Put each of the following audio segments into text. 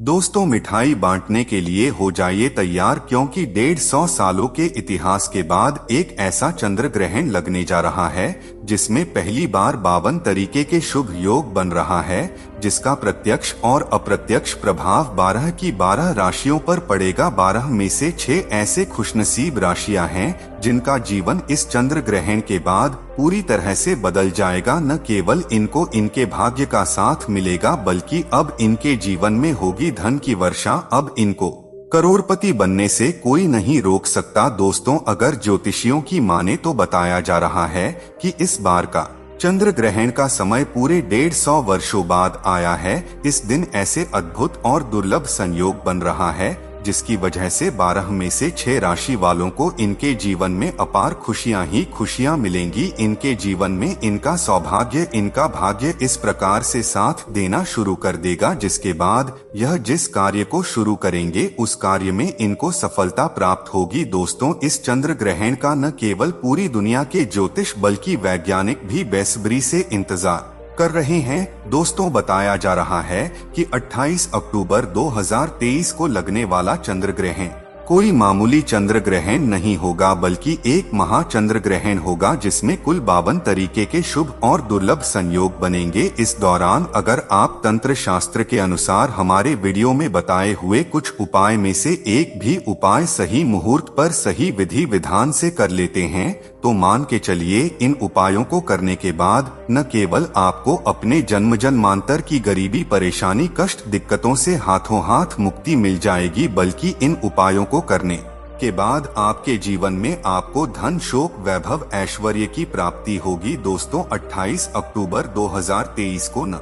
दोस्तों, मिठाई बांटने के लिए हो जाइए तैयार, क्योंकि 150 सालों के इतिहास के बाद एक ऐसा चंद्र ग्रहण लगने जा रहा है जिसमें पहली बार 52 तरीके के शुभ योग बन रहा है, जिसका प्रत्यक्ष और अप्रत्यक्ष प्रभाव 12 की 12 राशियों पर पड़ेगा। 12 में से 6 ऐसे खुशनसीब राशियां हैं जिनका जीवन इस चंद्र ग्रहण के बाद पूरी तरह से बदल जाएगा। न केवल इनको इनके भाग्य का साथ मिलेगा, बल्कि अब इनके जीवन में होगी धन की वर्षा। अब इनको करोड़पति बनने से कोई नहीं रोक सकता। दोस्तों, अगर ज्योतिषियों की माने तो बताया जा रहा है कि इस बार का चंद्र ग्रहण का समय पूरे 150 वर्षों बाद आया है। इस दिन ऐसे अद्भुत और दुर्लभ संयोग बन रहा है जिसकी वजह से 12 में से 6 राशि वालों को इनके जीवन में अपार खुशियां ही खुशियां मिलेंगी। इनके जीवन में इनका सौभाग्य, इनका भाग्य इस प्रकार से साथ देना शुरू कर देगा, जिसके बाद यह जिस कार्य को शुरू करेंगे उस कार्य में इनको सफलता प्राप्त होगी। दोस्तों, इस चंद्र ग्रहण का न केवल पूरी दुनिया के ज्योतिष बल्कि वैज्ञानिक भी बेसब्री से इंतजार कर रहे हैं। दोस्तों, बताया जा रहा है कि 28 अक्टूबर 2023 को लगने वाला चंद्र ग्रहण कोई मामूली चंद्र ग्रहण नहीं होगा, बल्कि एक महाचंद्र ग्रहण होगा जिसमें कुल 52 तरीके के शुभ और दुर्लभ संयोग बनेंगे। इस दौरान अगर आप तंत्र शास्त्र के अनुसार हमारे वीडियो में बताए हुए कुछ उपाय में से एक भी उपाय सही मुहूर्त पर सही विधि विधान से कर लेते हैं तो मान के चलिए इन उपायों को करने के बाद न केवल आपको अपने जन्म जन्मांतर की गरीबी, परेशानी, कष्ट, दिक्कतों से हाथों हाथ मुक्ति मिल जाएगी, बल्कि इन उपायों को करने के बाद आपके जीवन में आपको धन, शोक, वैभव, ऐश्वर्य की प्राप्ति होगी। दोस्तों, 28 अक्टूबर 2023 को न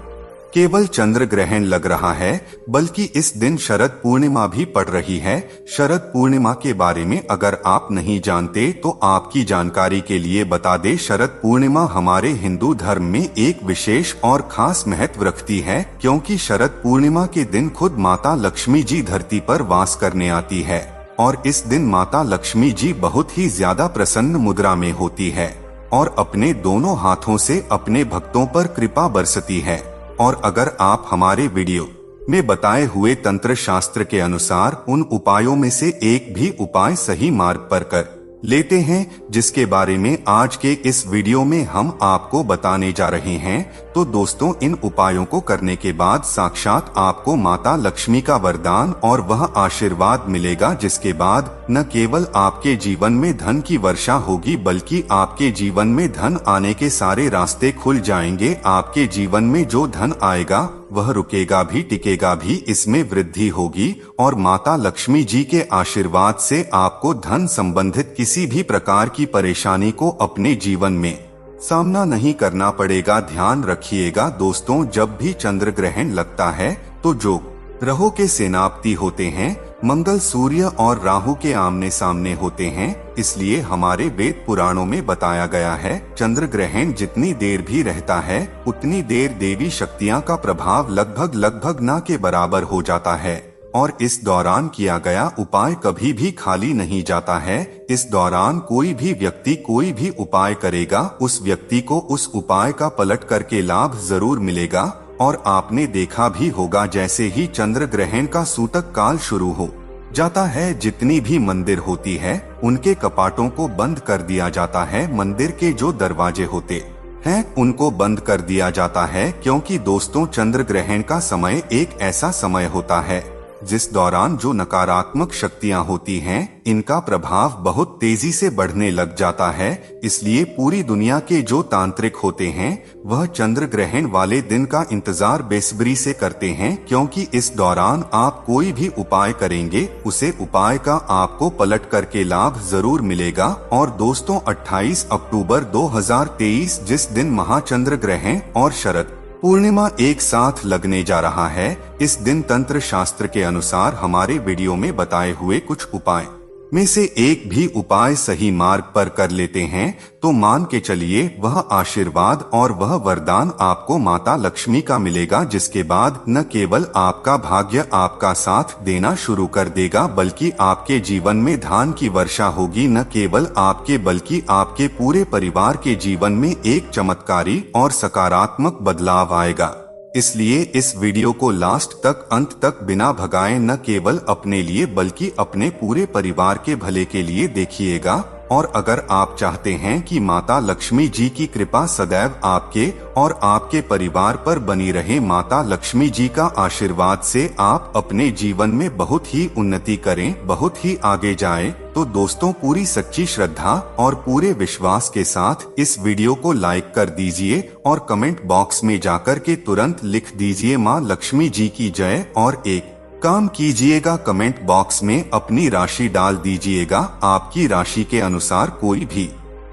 केवल चंद्र ग्रहण लग रहा है बल्कि इस दिन शरद पूर्णिमा भी पड़ रही है। शरद पूर्णिमा के बारे में अगर आप नहीं जानते तो आपकी जानकारी के लिए बता दें, शरद पूर्णिमा हमारे हिंदू धर्म में एक विशेष और खास महत्व रखती है, क्योंकि शरद पूर्णिमा के दिन खुद माता लक्ष्मी जी धरती पर वास करने आती है और इस दिन माता लक्ष्मी जी बहुत ही ज्यादा प्रसन्न मुद्रा में होती है और अपने दोनों हाथों से अपने भक्तों पर कृपा बरसती है। और अगर आप हमारे वीडियो में बताए हुए तंत्र शास्त्र के अनुसार उन उपायों में से एक भी उपाय सही मार्ग पर कर लेते हैं, जिसके बारे में आज के इस वीडियो में हम आपको बताने जा रहे हैं, तो दोस्तों, इन उपायों को करने के बाद साक्षात आपको माता लक्ष्मी का वरदान और वह आशीर्वाद मिलेगा, जिसके बाद न केवल आपके जीवन में धन की वर्षा होगी बल्कि आपके जीवन में धन आने के सारे रास्ते खुल जाएंगे। आपके जीवन में जो धन आएगा वह रुकेगा भी, टिकेगा भी, इसमें वृद्धि होगी और माता लक्ष्मी जी के आशीर्वाद से आपको धन संबंधित किसी भी प्रकार की परेशानी को अपने जीवन में सामना नहीं करना पड़ेगा। ध्यान रखिएगा दोस्तों, जब भी चंद्र ग्रहण लगता है तो जो ग्रहों के सेनापति होते हैं, मंगल, सूर्य और राहु के आमने सामने होते हैं, इसलिए हमारे वेद पुराणों में बताया गया है चंद्र ग्रहण जितनी देर भी रहता है उतनी देर देवी शक्तियां का प्रभाव लगभग ना के बराबर हो जाता है और इस दौरान किया गया उपाय कभी भी खाली नहीं जाता है। इस दौरान कोई भी व्यक्ति कोई भी उपाय करेगा, उस व्यक्ति को उस उपाय का पलट करके लाभ जरूर मिलेगा। और आपने देखा भी होगा, जैसे ही चंद्र ग्रहण का सूतक काल शुरू हो जाता है, जितनी भी मंदिर होती है उनके कपाटों को बंद कर दिया जाता है। मंदिर के जो दरवाजे होते हैं उनको बंद कर दिया जाता है, क्योंकि दोस्तों, चंद्र ग्रहण का समय एक ऐसा समय होता है जिस दौरान जो नकारात्मक शक्तियां होती हैं इनका प्रभाव बहुत तेजी से बढ़ने लग जाता है। इसलिए पूरी दुनिया के जो तांत्रिक होते हैं वह चंद्र ग्रहण वाले दिन का इंतजार बेसब्री से करते हैं, क्योंकि इस दौरान आप कोई भी उपाय करेंगे उसे उपाय का आपको पलट करके लाभ जरूर मिलेगा। और दोस्तों, 28 अक्टूबर 2023 जिस दिन महाचंद्र ग्रहण और शरद पूर्णिमा एक साथ लगने जा रहा है, इस दिन तंत्र शास्त्र के अनुसार हमारे वीडियो में बताए हुए कुछ उपाय में से एक भी उपाय सही मार्ग पर कर लेते हैं तो मान के चलिए वह आशीर्वाद और वह वरदान आपको माता लक्ष्मी का मिलेगा, जिसके बाद न केवल आपका भाग्य आपका साथ देना शुरू कर देगा बल्कि आपके जीवन में धन की वर्षा होगी। न केवल आपके बल्कि आपके पूरे परिवार के जीवन में एक चमत्कारी और सकारात्मक बदलाव आएगा। इसलिए इस वीडियो को लास्ट तक अंत तक बिना भगाए न केवल अपने लिए बल्कि अपने पूरे परिवार के भले के लिए देखिएगा। और अगर आप चाहते हैं कि माता लक्ष्मी जी की कृपा सदैव आपके और आपके परिवार पर बनी रहे, माता लक्ष्मी जी का आशीर्वाद से आप अपने जीवन में बहुत ही उन्नति करें, बहुत ही आगे जाएं, तो दोस्तों पूरी सच्ची श्रद्धा और पूरे विश्वास के साथ इस वीडियो को लाइक कर दीजिए और कमेंट बॉक्स में जाकर के तुरंत लिख दीजिए माँ लक्ष्मी जी की जय। और एक काम कीजिएगा, कमेंट बॉक्स में अपनी राशि डाल दीजिएगा। आपकी राशि के अनुसार कोई भी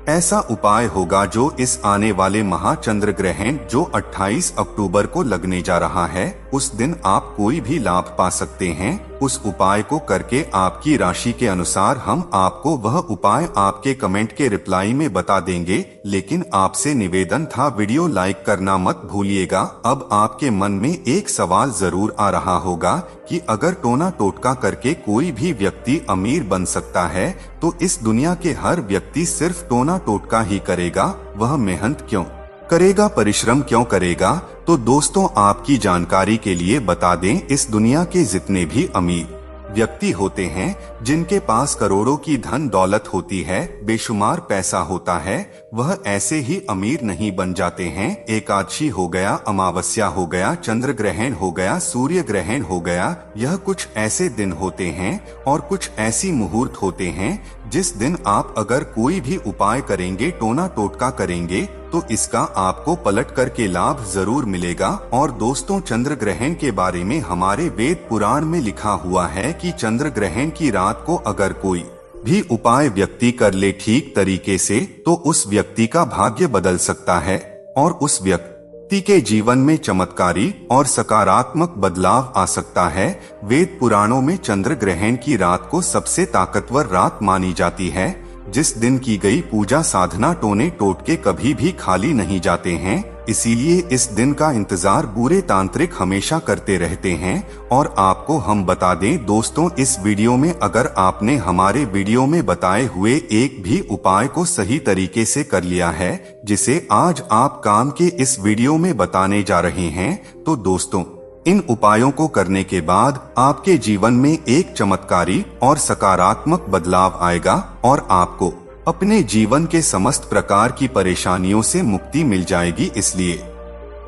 ऐसा उपाय होगा जो इस आने वाले महाचंद्र ग्रहण जो 28 अक्टूबर को लगने जा रहा है, उस दिन आप कोई भी लाभ पा सकते हैं। उस उपाय को करके आपकी राशि के अनुसार हम आपको वह उपाय आपके कमेंट के रिप्लाई में बता देंगे। लेकिन आपसे निवेदन था, वीडियो लाइक करना मत भूलिएगा। अब आपके मन में एक सवाल जरूर आ रहा होगा कि अगर टोना टोटका करके कोई भी व्यक्ति अमीर बन सकता है, तो इस दुनिया के हर व्यक्ति सिर्फ टोना टोटका ही करेगा, वह मेहनत क्यों करेगा, परिश्रम क्यों करेगा? तो दोस्तों आपकी जानकारी के लिए बता दें, इस दुनिया के जितने भी अमीर व्यक्ति होते हैं, जिनके पास करोड़ों की धन दौलत होती है, बेशुमार पैसा होता है, वह ऐसे ही अमीर नहीं बन जाते हैं। एकादशी हो गया, अमावस्या हो गया, चंद्र ग्रहण हो गया, सूर्य ग्रहण हो गया, यह कुछ ऐसे दिन होते हैं और कुछ ऐसी मुहूर्त होते हैं जिस दिन आप अगर कोई भी उपाय करेंगे, टोना टोटका करेंगे, तो इसका आपको पलट करके लाभ जरूर मिलेगा। और दोस्तों चंद्र ग्रहण के बारे में हमारे वेद पुराण में लिखा हुआ है कि चंद्र ग्रहण की रात को अगर कोई भी उपाय व्यक्ति कर ले ठीक तरीके से, तो उस व्यक्ति का भाग्य बदल सकता है और उस व्यक्ति के जीवन में चमत्कारी और सकारात्मक बदलाव आ सकता है। वेद पुराणों में चंद्र ग्रहण की रात को सबसे ताकतवर रात मानी जाती है। जिस दिन की गई पूजा साधना टोने टोटके कभी भी खाली नहीं जाते हैं, इसीलिए इस दिन का इंतजार बुरे तांत्रिक हमेशा करते रहते हैं। और आपको हम बता दें दोस्तों, इस वीडियो में अगर आपने हमारे वीडियो में बताए हुए एक भी उपाय को सही तरीके से कर लिया है, जिसे आज आप काम के इस वीडियो में बताने जा रहे हैं, तो दोस्तों इन उपायों को करने के बाद आपके जीवन में एक चमत्कारी और सकारात्मक बदलाव आएगा और आपको अपने जीवन के समस्त प्रकार की परेशानियों से मुक्ति मिल जाएगी। इसलिए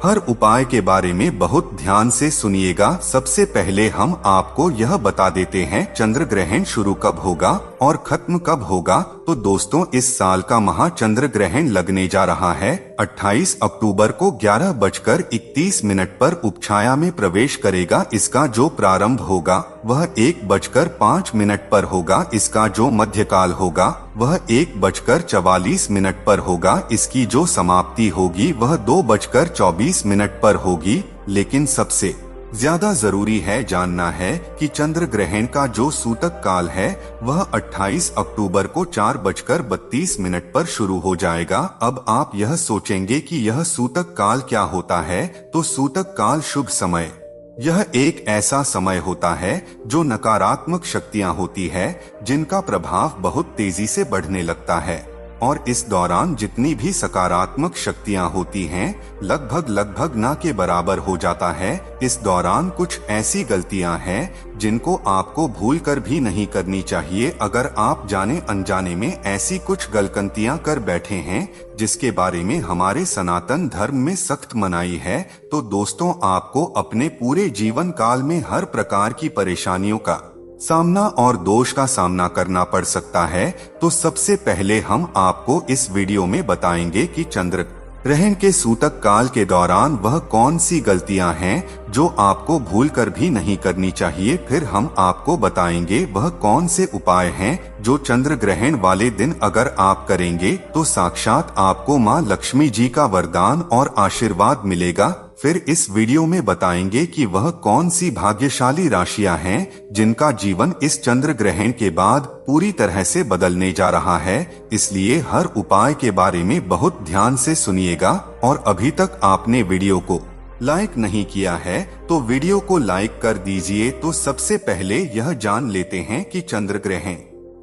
हर उपाय के बारे में बहुत ध्यान से सुनिएगा। सबसे पहले हम आपको यह बता देते हैं चंद्र ग्रहण शुरू कब होगा और खत्म कब होगा। तो दोस्तों इस साल का महाचंद्र ग्रहण लगने जा रहा है 28 अक्टूबर को 11:31 पर उपछाया में प्रवेश करेगा। इसका जो प्रारंभ होगा वह 1:05 पर होगा। इसका जो मध्यकाल होगा वह 1:44 पर होगा। इसकी जो समाप्ति होगी वह 2:24 पर होगी। लेकिन सबसे ज्यादा जरूरी है जानना है कि चंद्र ग्रहण का जो सूतक काल है वह 28 अक्टूबर को 4:32 पर शुरू हो जाएगा। अब आप यह सोचेंगे कि यह सूतक काल क्या होता है, तो सूतक काल शुभ समय, यह एक ऐसा समय होता है जो नकारात्मक शक्तियां होती है, जिनका प्रभाव बहुत तेजी से बढ़ने लगता है। और इस दौरान जितनी भी सकारात्मक शक्तियां होती हैं, लगभग ना के बराबर हो जाता है। इस दौरान कुछ ऐसी गलतियां हैं जिनको आपको भूल कर भी नहीं करनी चाहिए। अगर आप जाने अनजाने में ऐसी कुछ गलतियां कर बैठे हैं जिसके बारे में हमारे सनातन धर्म में सख्त मनाही है, तो दोस्तों आपको अपने पूरे जीवन काल में हर प्रकार की परेशानियों का सामना और दोष का सामना करना पड़ सकता है। तो सबसे पहले हम आपको इस वीडियो में बताएंगे कि चंद्र ग्रहण के सूतक काल के दौरान वह कौन सी गलतियां हैं जो आपको भूल कर भी नहीं करनी चाहिए। फिर हम आपको बताएंगे वह कौन से उपाय हैं जो चंद्र ग्रहण वाले दिन अगर आप करेंगे तो साक्षात आपको मां लक्ष्मी जी का वरदान और आशीर्वाद मिलेगा। फिर इस वीडियो में बताएंगे कि वह कौन सी भाग्यशाली राशियां हैं जिनका जीवन इस चंद्र ग्रहण के बाद पूरी तरह से बदलने जा रहा है। इसलिए हर उपाय के बारे में बहुत ध्यान से सुनिएगा। और अभी तक आपने वीडियो को लाइक नहीं किया है तो वीडियो को लाइक कर दीजिए। तो सबसे पहले यह जान लेते हैं कि चंद्र ग्रहण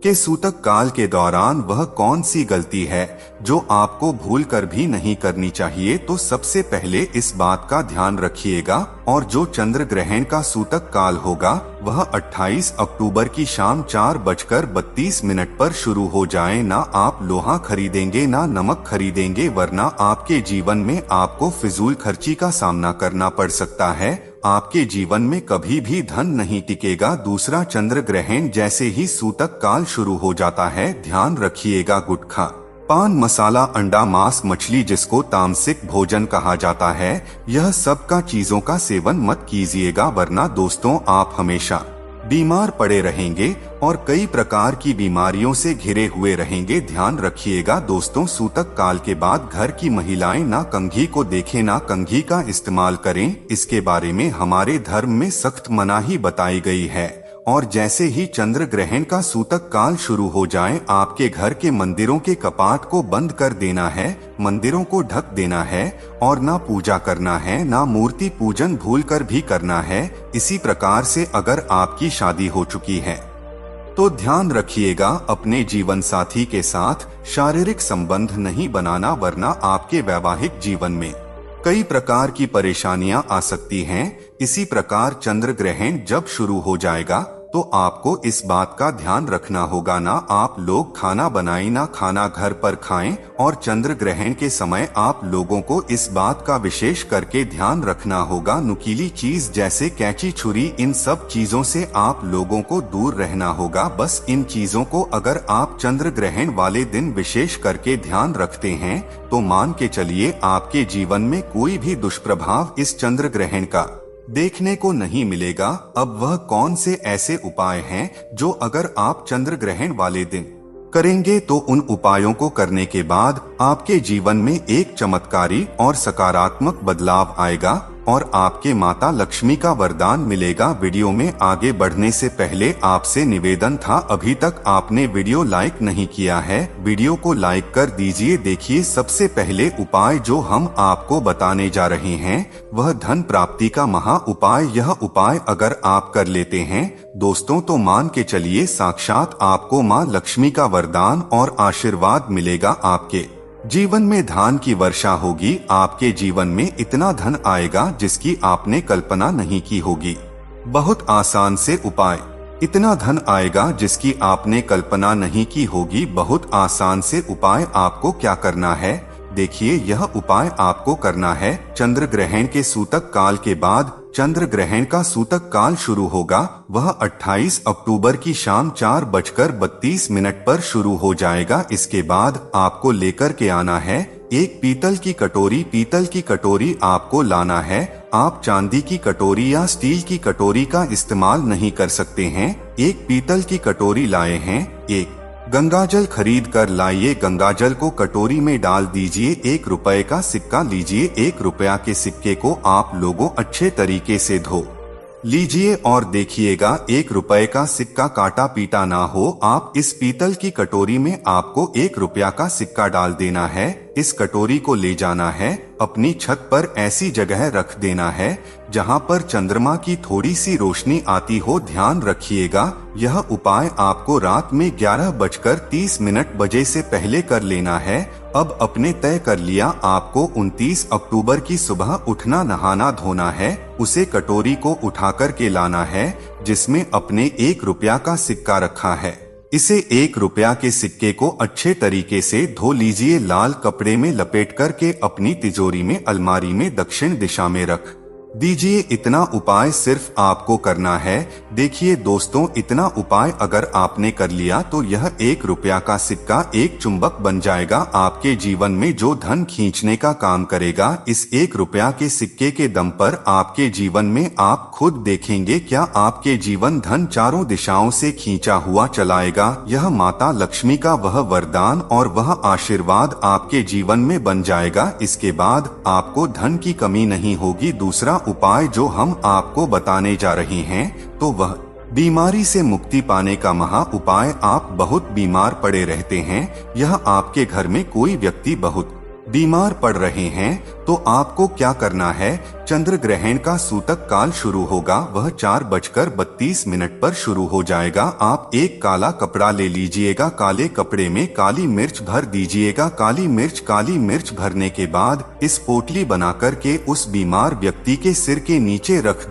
कि सूतक काल के दौरान वह कौन सी गलती है जो आपको भूल कर भी नहीं करनी चाहिए। तो सबसे पहले इस बात का ध्यान रखिएगा और जो चंद्र ग्रहण का सूतक काल होगा वह 28 अक्टूबर की शाम 4:32 पर शुरू हो जाए। ना आप लोहा खरीदेंगे ना नमक खरीदेंगे, वरना आपके जीवन में आपको फिजूल खर्ची का सामना करना पड़ सकता है। आपके जीवन में कभी भी धन नहीं टिकेगा। दूसरा, चंद्र ग्रहण जैसे ही सूतक काल शुरू हो जाता है, ध्यान रखिएगा गुटखा, पान मसाला, अंडा, मांस, मछली जिसको तामसिक भोजन कहा जाता है, यह सब का चीजों का सेवन मत कीजिएगा, वरना दोस्तों आप हमेशा बीमार पड़े रहेंगे और कई प्रकार की बीमारियों से घिरे हुए रहेंगे। ध्यान रखिएगा दोस्तों, सूतक काल के बाद घर की महिलाएं ना कंघी को देखें ना कंघी का इस्तेमाल करें। इसके बारे में हमारे धर्म में सख्त मनाही बताई गई है। और जैसे ही चंद्र ग्रहण का सूतक काल शुरू हो जाए, आपके घर के मंदिरों के कपाट को बंद कर देना है, मंदिरों को ढक देना है और ना पूजा करना है, ना मूर्ति पूजन भूलकर भी करना है। इसी प्रकार से अगर आपकी शादी हो चुकी है तो ध्यान रखिएगा अपने जीवन साथी के साथ शारीरिक संबंध नहीं बनाना, वरना आपके वैवाहिक जीवन में कई प्रकार की परेशानियां आ सकती हैं। इसी प्रकार चंद्र ग्रहण जब शुरू हो जाएगा तो आपको इस बात का ध्यान रखना होगा, ना आप लोग खाना बनाएं ना खाना घर पर खाएं। और चंद्र ग्रहण के समय आप लोगों को इस बात का विशेष करके ध्यान रखना होगा, नुकीली चीज जैसे कैंची, छुरी, इन सब चीजों से आप लोगों को दूर रहना होगा। बस इन चीजों को अगर आप चंद्र ग्रहण वाले दिन विशेष करके ध्यान रखते हैं तो मान के चलिए आपके जीवन में कोई भी दुष्प्रभाव इस चंद्र ग्रहण का देखने को नहीं मिलेगा। अब वह कौन से ऐसे उपाय हैं जो अगर आप चंद्र ग्रहण वाले दिन करेंगे तो उन उपायों को करने के बाद आपके जीवन में एक चमत्कारी और सकारात्मक बदलाव आएगा और आपके माता लक्ष्मी का वरदान मिलेगा। वीडियो में आगे बढ़ने से पहले आपसे निवेदन था, अभी तक आपने वीडियो लाइक नहीं किया है, वीडियो को लाइक कर दीजिए। देखिए, सबसे पहले उपाय जो हम आपको बताने जा रहे हैं वह धन प्राप्ति का महा उपाय। यह उपाय अगर आप कर लेते हैं दोस्तों तो मान के चलिए साक्षात आपको माँ लक्ष्मी का वरदान और आशीर्वाद मिलेगा। आपके जीवन में धन की वर्षा होगी, आपके जीवन में इतना धन आएगा जिसकी आपने कल्पना नहीं की होगी। बहुत आसान से उपाय, इतना धन आएगा जिसकी आपने कल्पना नहीं की होगी। बहुत आसान से उपाय, आपको क्या करना है देखिए, यह उपाय आपको करना है चंद्र ग्रहण के सूतक काल के बाद। चंद्र ग्रहण का सूतक काल शुरू होगा, वह 28 अक्टूबर की शाम 4:32 पर शुरू हो जाएगा। इसके बाद आपको लेकर के आना है एक पीतल की कटोरी। पीतल की कटोरी आपको लाना है, आप चांदी की कटोरी या स्टील की कटोरी का इस्तेमाल नहीं कर सकते हैं। एक पीतल की कटोरी लाए हैं। एक गंगाजल खरीद कर लाइए, गंगाजल को कटोरी में डाल दीजिए। 1 रुपए का सिक्का लीजिए, 1 रुपया के सिक्के को आप लोगों अच्छे तरीके से धो लीजिए और देखिएगा 1 रुपए का सिक्का काटा पीटा ना हो। आप इस पीतल की कटोरी में आपको 1 रुपया का सिक्का डाल देना है। इस कटोरी को ले जाना है, अपनी छत पर ऐसी जगह रख देना है जहां पर चंद्रमा की थोड़ी सी रोशनी आती हो। ध्यान रखिएगा यह उपाय आपको रात में 11:30 बजे से पहले कर लेना है। अब अपने तय कर लिया, आपको 29 अक्टूबर की सुबह उठना, नहाना धोना है, उसे कटोरी को उठाकर के लाना है जिसमें अपने 1 रुपया का सिक्का रखा है। इसे 1 रुपया के सिक्के को अच्छे तरीके से धो लीजिए, लाल कपड़े में लपेट करके अपनी तिजोरी में अलमारी में दक्षिण दिशा में रख दीजिए। इतना उपाय सिर्फ आपको करना है। देखिए दोस्तों, इतना उपाय अगर आपने कर लिया तो यह 1 रुपया का सिक्का एक चुंबक बन जाएगा, आपके जीवन में जो धन खींचने का काम करेगा। इस 1 रुपया के सिक्के के दम पर आपके जीवन में आप खुद देखेंगे क्या आपके जीवन धन चारों दिशाओं से खींचा हुआ चलाएगा। यह माता लक्ष्मी का वह वरदान और वह आशीर्वाद आपके जीवन में बन जाएगा। इसके बाद आपको धन की कमी नहीं होगी। दूसरा उपाय जो हम आपको बताने जा रहे हैं तो वह बीमारी से मुक्ति पाने का महा उपाय। आप बहुत बीमार पड़े रहते हैं, यह आपके घर में कोई व्यक्ति बहुत बीमार पड़ रहे हैं तो आपको क्या करना है चंद्र ग्रहण का सूतक काल शुरू होगा, वह 4:32 पर शुरू हो जाएगा। आप एक काला कपड़ा ले लीजिएगा, काले कपड़े में काली मिर्च भर दीजिएगा। काली मिर्च भरने के बाद इस पोटली बना करके उस बीमार व्यक्ति के सिर के नीचे रख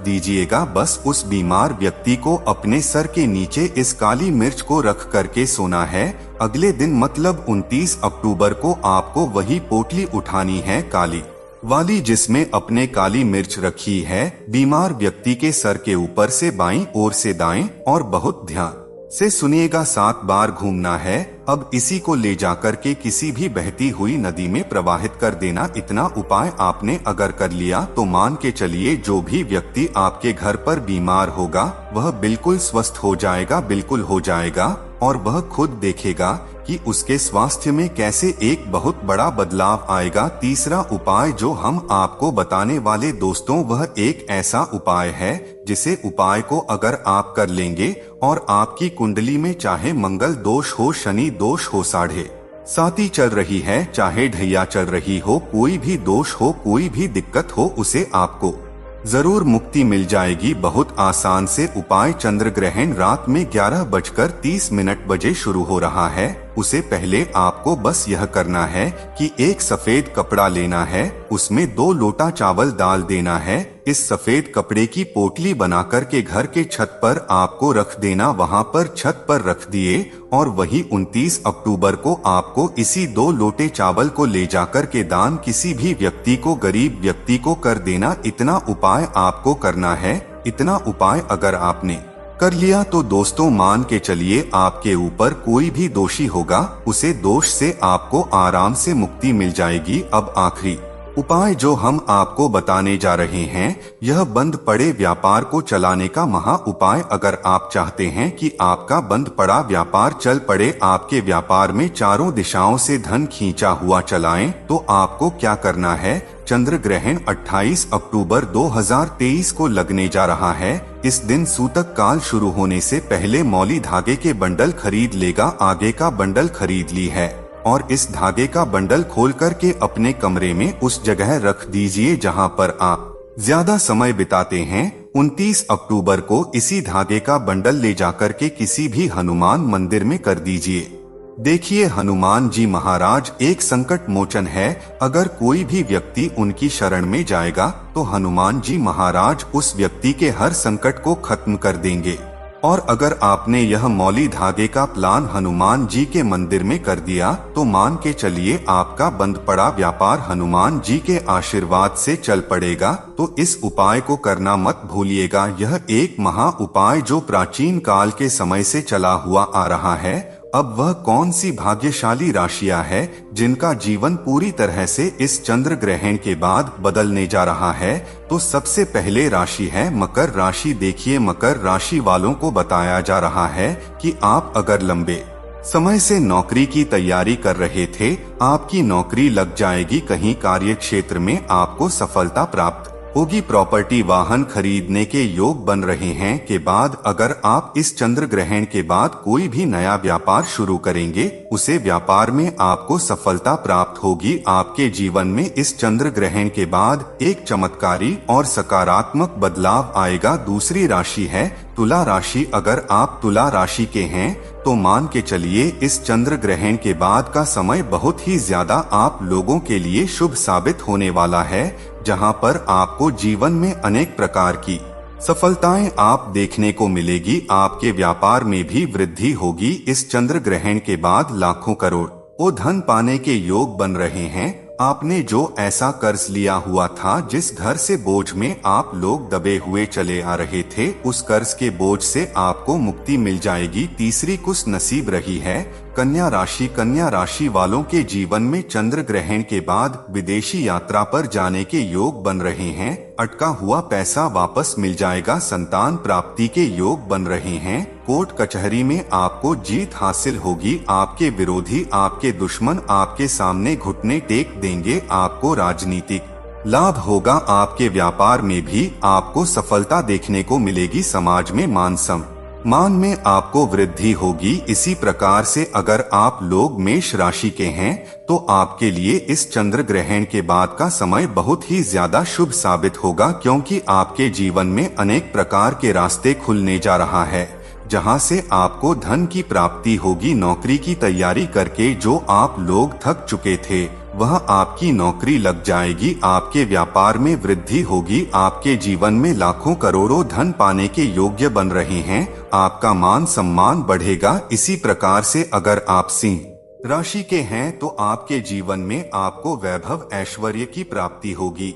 दीजिएगा। बस उस बीमार व्यक्ति को अपने सर के नीचे इस काली मिर्च को रख करके सोना है। अगले दिन मतलब 29 अक्टूबर को आपको वही पोटली उठानी है, काली वाली, जिसमें अपने काली मिर्च रखी है, बीमार व्यक्ति के सर के ऊपर से बाईं ओर से दाएं, और बहुत ध्यान से सुनिएगा, 7 बार घूमना है। अब इसी को ले जाकर के किसी भी बहती हुई नदी में प्रवाहित कर देना। इतना उपाय आपने अगर कर लिया तो मान के चलिए जो भी व्यक्ति आपके घर पर बीमार होगा वह बिल्कुल स्वस्थ हो जाएगा, और वह खुद देखेगा कि उसके स्वास्थ्य में कैसे एक बहुत बड़ा बदलाव आएगा। तीसरा उपाय जो हम आपको बताने वाले दोस्तों, वह एक ऐसा उपाय है जिसे उपाय को अगर आप कर लेंगे और आपकी कुंडली में चाहे मंगल दोष हो, शनि दोष हो, 7.5 चल रही है, चाहे ढैया चल रही हो, कोई भी दोष हो, कोई भी दिक्कत हो, उसे आपको जरूर मुक्ति मिल जाएगी। बहुत आसान से उपाय। चंद्र ग्रहण रात में 11:30 बजे शुरू हो रहा है। उसे पहले आपको बस यह करना है कि एक सफेद कपड़ा लेना है, उसमें 2 लोटा चावल डाल देना है। इस सफेद कपड़े की पोटली बना करके घर के छत पर आपको रख देना। वहां पर छत पर रख दिए और वही 29 अक्टूबर को आपको इसी 2 लोटे चावल को ले जाकर के दान किसी भी व्यक्ति को, गरीब व्यक्ति को कर देना। इतना उपाय आपको करना है। इतना उपाय अगर आपने कर लिया तो दोस्तों मान के चलिए आपके ऊपर कोई भी दोषी होगा, उसे दोष से आपको आराम से मुक्ति मिल जाएगी। अब आखिरी उपाय जो हम आपको बताने जा रहे हैं, यह बंद पड़े व्यापार को चलाने का महा उपाय। अगर आप चाहते हैं कि आपका बंद पड़ा व्यापार चल पड़े, आपके व्यापार में चारों दिशाओं से धन खींचा हुआ चलाएं, तो आपको क्या करना है? चंद्र ग्रहण 28 अक्टूबर 2023 को लगने जा रहा है। इस दिन सूतक काल शुरू होने से पहले मौली धागे के बंडल खरीद लेगा। आगे का बंडल खरीद ली है और इस धागे का बंडल खोल करके अपने कमरे में उस जगह रख दीजिए जहां पर आप ज्यादा समय बिताते हैं। 29 अक्टूबर को इसी धागे का बंडल ले जाकर के किसी भी हनुमान मंदिर में कर दीजिए। देखिए, हनुमान जी महाराज एक संकट मोचन है। अगर कोई भी व्यक्ति उनकी शरण में जाएगा तो हनुमान जी महाराज उस व्यक्ति के हर संकट को खत्म कर देंगे। और अगर आपने यह मौली धागे का प्लान हनुमान जी के मंदिर में कर दिया तो मान के चलिए आपका बंद पड़ा व्यापार हनुमान जी के आशीर्वाद से चल पड़ेगा। तो इस उपाय को करना मत भूलिएगा। यह एक महा उपाय जो प्राचीन काल के समय से चला हुआ आ रहा है। अब वह कौन सी भाग्यशाली राशियां हैं जिनका जीवन पूरी तरह से इस चंद्र ग्रहण के बाद बदलने जा रहा है? तो सबसे पहले राशि है मकर राशि। देखिए, मकर राशि वालों को बताया जा रहा है कि आप अगर लंबे समय से नौकरी की तैयारी कर रहे थे, आपकी नौकरी लग जाएगी। कहीं कार्य क्षेत्र में आपको सफलता प्राप्त होगी। प्रॉपर्टी वाहन खरीदने के योग बन रहे हैं। के बाद अगर आप इस चंद्र ग्रहण के बाद कोई भी नया व्यापार शुरू करेंगे, उसे व्यापार में आपको सफलता प्राप्त होगी। आपके जीवन में इस चंद्र ग्रहण के बाद एक चमत्कारी और सकारात्मक बदलाव आएगा। दूसरी राशि है तुला राशि। अगर आप तुला राशि के हैं तो मान के चलिए इस चंद्र ग्रहण के बाद का समय बहुत ही ज्यादा आप लोगों के लिए शुभ साबित होने वाला है, जहां पर आपको जीवन में अनेक प्रकार की सफलताएं आप देखने को मिलेगी। आपके व्यापार में भी वृद्धि होगी। इस चंद्र ग्रहण के बाद लाखों करोड़ वो धन पाने के योग बन रहे हैं। आपने जो ऐसा कर्ज लिया हुआ था, जिस घर से बोझ में आप लोग दबे हुए चले आ रहे थे, उस कर्ज के बोझ से आपको मुक्ति मिल जाएगी। तीसरी कुछ नसीब रही है कन्या राशि। कन्या राशि वालों के जीवन में चंद्र ग्रहण के बाद विदेशी यात्रा पर जाने के योग बन रहे हैं। अटका हुआ पैसा वापस मिल जाएगा। संतान प्राप्ति के योग बन रहे हैं। कोर्ट कचहरी में आपको जीत हासिल होगी। आपके विरोधी, आपके दुश्मन आपके सामने घुटने टेक देंगे। आपको राजनीतिक लाभ होगा। आपके व्यापार में भी आपको सफलता देखने को मिलेगी। समाज में मान सम्मान मान में आपको वृद्धि होगी। इसी प्रकार से अगर आप लोग मेष राशि के हैं तो आपके लिए इस चंद्र ग्रहण के बाद का समय बहुत ही ज्यादा शुभ साबित होगा, क्योंकि आपके जीवन में अनेक प्रकार के रास्ते खुलने जा रहा है, जहां से आपको धन की प्राप्ति होगी। नौकरी की तैयारी करके जो आप लोग थक चुके थे वह आपकी नौकरी लग जाएगी। आपके व्यापार में वृद्धि होगी। आपके जीवन में लाखों करोड़ों धन पाने के योग्य बन रहे हैं। आपका मान सम्मान बढ़ेगा। इसी प्रकार से अगर आप सिंह राशि के हैं तो आपके जीवन में आपको वैभव ऐश्वर्य की प्राप्ति होगी।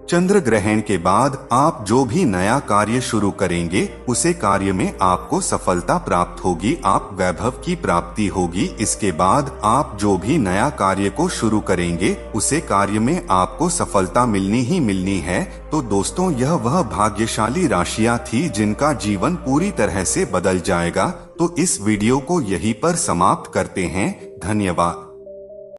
चंद्र ग्रहण के बाद आप जो भी नया कार्य शुरू करेंगे उसे कार्य में आपको सफलता प्राप्त होगी। आप वैभव की प्राप्ति होगी। इसके बाद आप जो भी नया कार्य को शुरू करेंगे उसे कार्य में आपको सफलता मिलनी ही मिलनी है। तो दोस्तों, यह वह भाग्यशाली राशियां थी जिनका जीवन पूरी तरह से बदल जाएगा। तो इस वीडियो को यहीं पर समाप्त करते हैं। धन्यवाद।